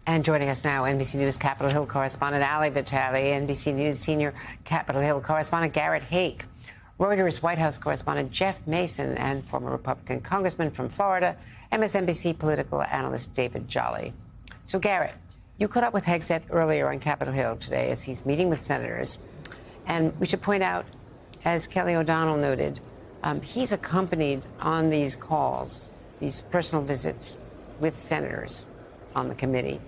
And joining us now, NBC News Capitol Hill correspondent Ali Vitale, NBC News senior Capitol Hill correspondent Garrett Haake, Reuters White House correspondent Jeff Mason, and former Republican congressman from Florida, MSNBC political analyst David Jolly. So, Garrett, you caught up with Hegseth earlier on Capitol Hill today as he's meeting with senators. And we should point out, as Kelly O'Donnell noted, he's accompanied on these calls, these personal visits with senators on the committee,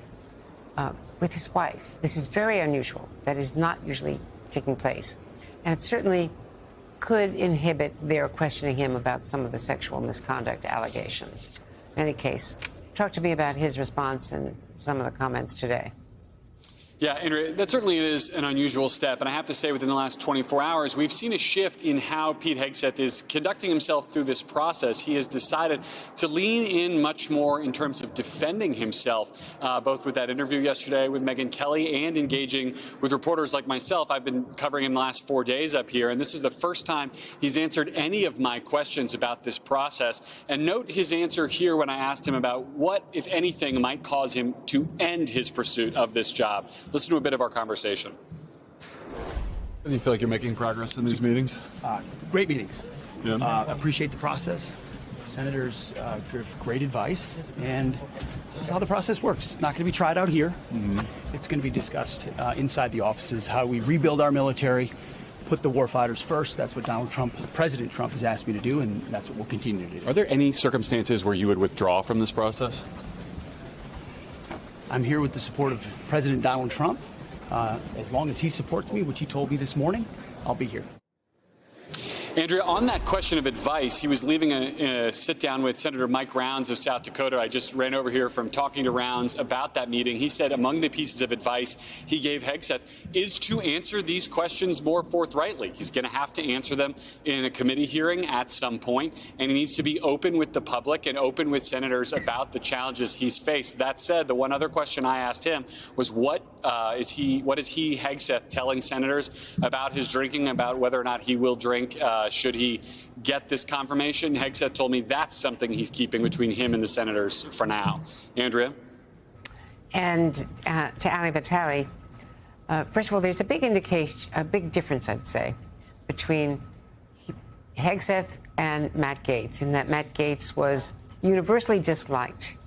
with his wife. This is very unusual. That is not usually taking place. And it certainly could inhibit their questioning him about some of the sexual misconduct allegations. In any case, talk to me about his response and some of the comments today. Yeah, Andrea, that certainly is an unusual step. And I have to say, within the last 24 hours, we've seen a shift in how Pete Hegseth is conducting himself through this process. He has decided to lean in much more in terms of defending himself, both with that interview yesterday with Megyn Kelly and engaging with reporters like myself. I've been covering him the last 4 days up here, and this is the first time he's answered any of my questions about this process. And note his answer here when I asked him about what, if anything, might cause him to end his pursuit of this job. Listen to a bit of our conversation. Do you feel like you're making progress in these meetings? Great meetings. Yeah. Appreciate the process. Senators give great advice, and this is how the process works. It's not going to be tried out here. Mm-hmm. It's going to be discussed inside the offices, how we rebuild our military, put the warfighters first. That's what President Trump has asked me to do, and that's what we'll continue to do. Are there any circumstances where you would withdraw from this process? I'm here with the support of President Donald Trump. As long as he supports me, which he told me this morning, I'll be here. Andrea, on that question of advice, he was leaving a sit-down with Senator Mike Rounds of South Dakota. I just ran over here from talking to Rounds about that meeting. He said among the pieces of advice he gave Hegseth is to answer these questions more forthrightly. He's going to have to answer them in a committee hearing at some point, and he needs to be open with the public and open with senators about the challenges he's faced. That said, the one other question I asked him was what is he, Hegseth, telling senators about his drinking, about whether or not he will drink should he get this confirmation. Hegseth told me that's something he's keeping between him and the senators for now. Andrea? And to Ali Vitale, first of all, there's a big difference, I'd say, between Hegseth and Matt Gaetz, in that Matt Gaetz was universally disliked,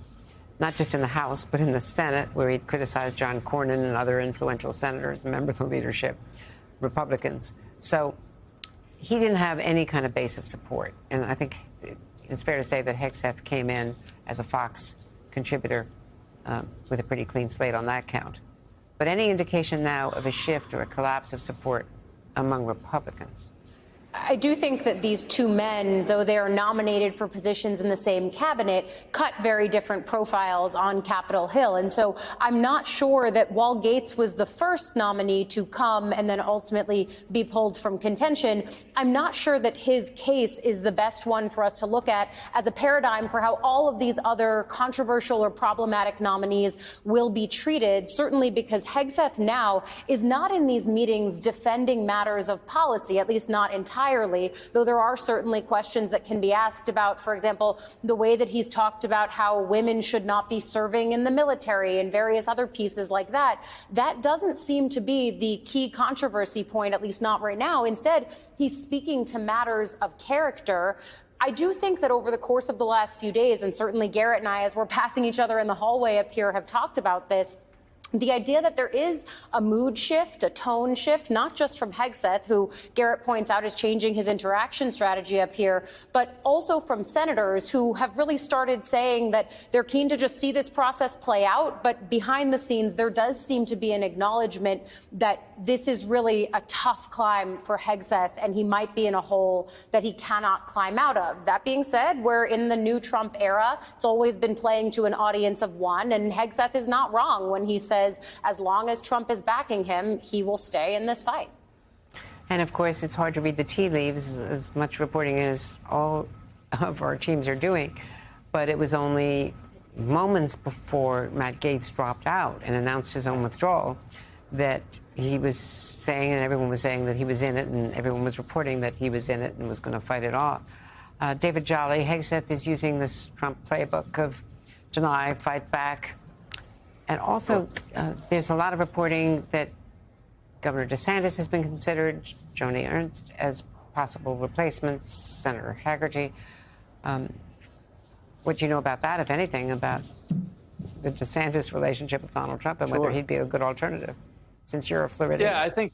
not just in the House, but in the Senate, where he criticized John Cornyn and other influential senators and members of the leadership, Republicans. So he didn't have any kind of base of support. And I think it's fair to say that Hegseth came in as a Fox contributor with a pretty clean slate on that count. But any indication now of a shift or a collapse of support among Republicans? I do think that these two men, though they are nominated for positions in the same cabinet, cut very different profiles on Capitol Hill. And so I'm not sure that while Gaetz was the first nominee to come and then ultimately be pulled from contention, I'm not sure that his case is the best one for us to look at as a paradigm for how all of these other controversial or problematic nominees will be treated, certainly because Hegseth now is not in these meetings defending matters of policy, at least not entirely. Though there are certainly questions that can be asked about, for example, the way that he's talked about how women should not be serving in the military and various other pieces like that. That doesn't seem to be the key controversy point, at least not right now. Instead, he's speaking to matters of character. I do think that over the course of the last few days, and certainly Garrett and I, as we're passing each other in the hallway up here, have talked about this, the idea that there is a mood shift, a tone shift, not just from Hegseth, who Garrett points out is changing his interaction strategy up here, but also from senators who have really started saying that they're keen to just see this process play out. But behind the scenes, there does seem to be an acknowledgement that this is really a tough climb for Hegseth, and he might be in a hole that he cannot climb out of. That being said, we're in the new Trump era. It's always been playing to an audience of one, and Hegseth is not wrong when he says, as long as Trump is backing him, he will stay in this fight. And of course, it's hard to read the tea leaves, as much reporting as all of our teams are doing. But it was only moments before Matt Gaetz dropped out and announced his own withdrawal that he was saying, and everyone was saying, that he was in it, and everyone was reporting that he was in it and was going to fight it off. David Jolly, Hegseth is using this Trump playbook of deny, fight back. And also, there's a lot of reporting that Governor DeSantis has been considered, Joni Ernst as possible replacements, Senator Haggerty. What do you know about that, if anything, about the DeSantis relationship with Donald Trump and whether he'd be a good alternative, since you're a Floridian? Yeah, I think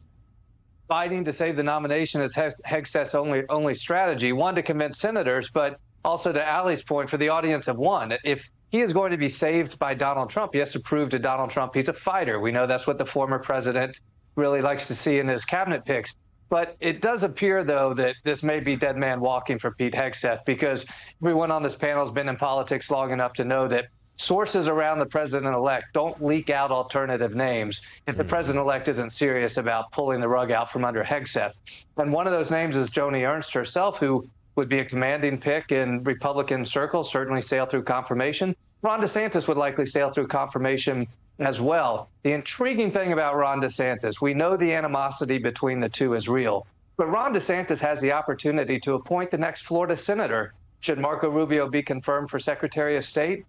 fighting to save the nomination is Hegseth's only strategy. One, to convince senators, but also to Allie's point, for the audience of one. If he is going to be saved by Donald Trump, he has to prove to Donald Trump he's a fighter. We know that's what the former president really likes to see in his cabinet picks. But it does appear, though, that this may be dead man walking for Pete Hegseth, because everyone on this panel has been in politics long enough to know that sources around the president-elect don't leak out alternative names if the president-elect isn't serious about pulling the rug out from under Hegseth. And one of those names is Joni Ernst herself, who would be a commanding pick in Republican circles, certainly sail through confirmation. Ron DeSantis would likely sail through confirmation as well. The intriguing thing about Ron DeSantis, we know the animosity between the two is real, but Ron DeSantis has the opportunity to appoint the next Florida senator should Marco Rubio be confirmed for Secretary of State.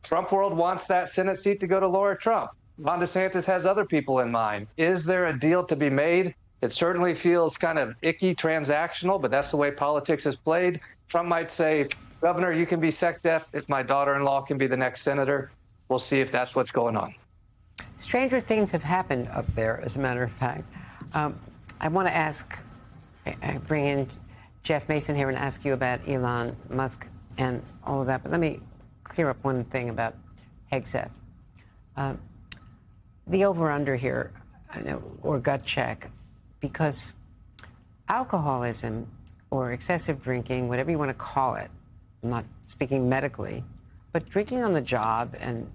Trump world wants that Senate seat to go to Laura Trump. Ron DeSantis has other people in mind. Is there a deal to be made? It certainly feels kind of icky, transactional, but that's the way politics is played. Trump might say, Governor, you can be SecDef if my daughter-in-law can be the next senator. We'll see if that's what's going on. Stranger things have happened up there, as a matter of fact. I want to ask, bring in Jeff Mason here and ask you about Elon Musk and all of that. But let me clear up one thing about Hegseth. The over-under here, or gut check, because alcoholism or excessive drinking, whatever you want to call it, I'm not speaking medically, but drinking on the job and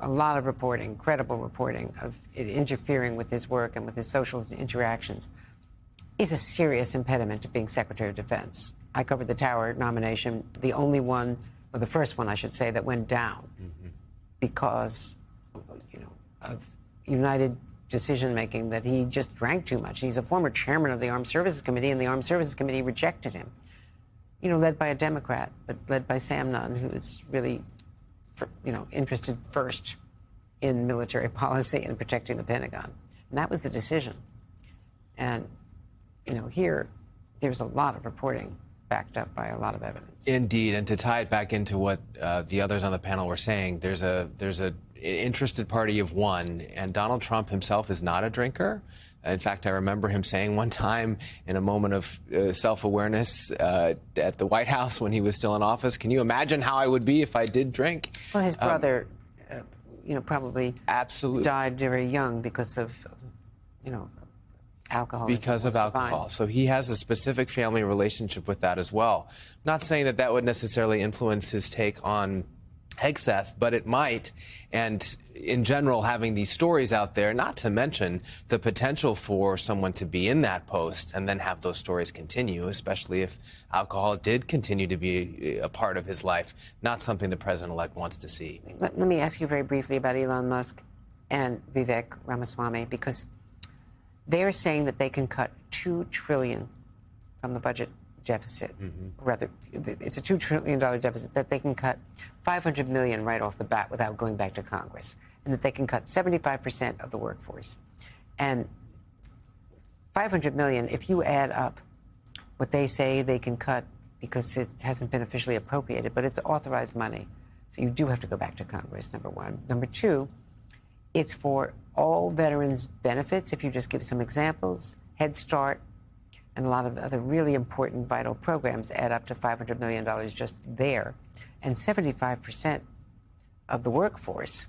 a lot of reporting, credible reporting of it interfering with his work and with his social interactions is a serious impediment to being Secretary of Defense. I covered the Tower nomination, the only one, or the first one, I should say, that went down because, of United decision-making, that he just drank too much. He's a former chairman of the Armed Services Committee, and the Armed Services Committee rejected him. Led by a Democrat, but led by Sam Nunn, who is really, interested first in military policy and protecting the Pentagon. And that was the decision. And, here, there's a lot of reporting backed up by a lot of evidence. Indeed, and to tie it back into what the others on the panel were saying, there's a interested party of one, and Donald Trump himself is not a drinker. In fact, I remember him saying one time in a moment of self-awareness at the White House when he was still in office, "Can you imagine how I would be if I did drink?" Well, his brother, probably absolutely died very young because of, alcohol. Because of alcohol. So he has a specific family relationship with that as well. Not saying that that would necessarily influence his take on Hegseth, but it might. And in general, having these stories out there, not to mention the potential for someone to be in that post and then have those stories continue, especially if alcohol did continue to be a part of his life, not something the president-elect wants to see. Let me ask you very briefly about Elon Musk and Vivek Ramaswamy, because they're saying that they can cut $2 trillion from the budget deficit. Rather, it's a $2 trillion deficit, that they can cut $500 million right off the bat without going back to Congress, and that they can cut 75% of the workforce. And $500 million, if you add up what they say they can cut, because it hasn't been officially appropriated, but it's authorized money, so you do have to go back to Congress, number one. Number two, it's for all veterans' benefits. If you just give some examples, Head Start, and a lot of the other really important, vital programs add up to $500 million just there. And 75% of the workforce,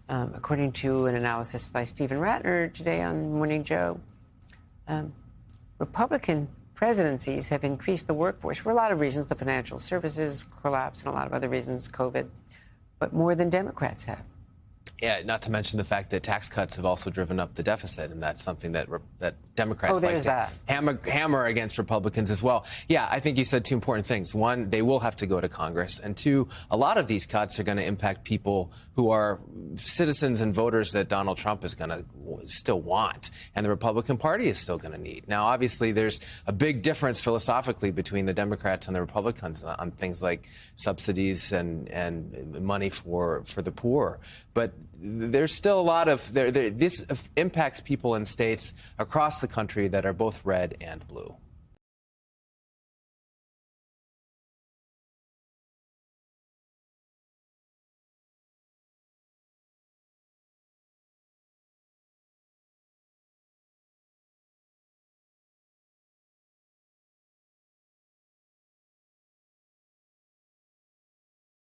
according to an analysis by Stephen Ratner today on Morning Joe, Republican presidencies have increased the workforce for a lot of reasons, the financial services collapse and a lot of other reasons, COVID, but more than Democrats have. Yeah, not to mention the fact that tax cuts have also driven up the deficit, and that's something that Democrats like to hammer against Republicans as well. Yeah, I think you said two important things. One, they will have to go to Congress, and two, a lot of these cuts are going to impact people who are citizens and voters that Donald Trump is going to still want, and the Republican Party is still going to need. Now, obviously, there's a big difference philosophically between the Democrats and the Republicans on things like subsidies and money for the poor, but there's still a lot of this impacts people in states across the country that are both red and blue.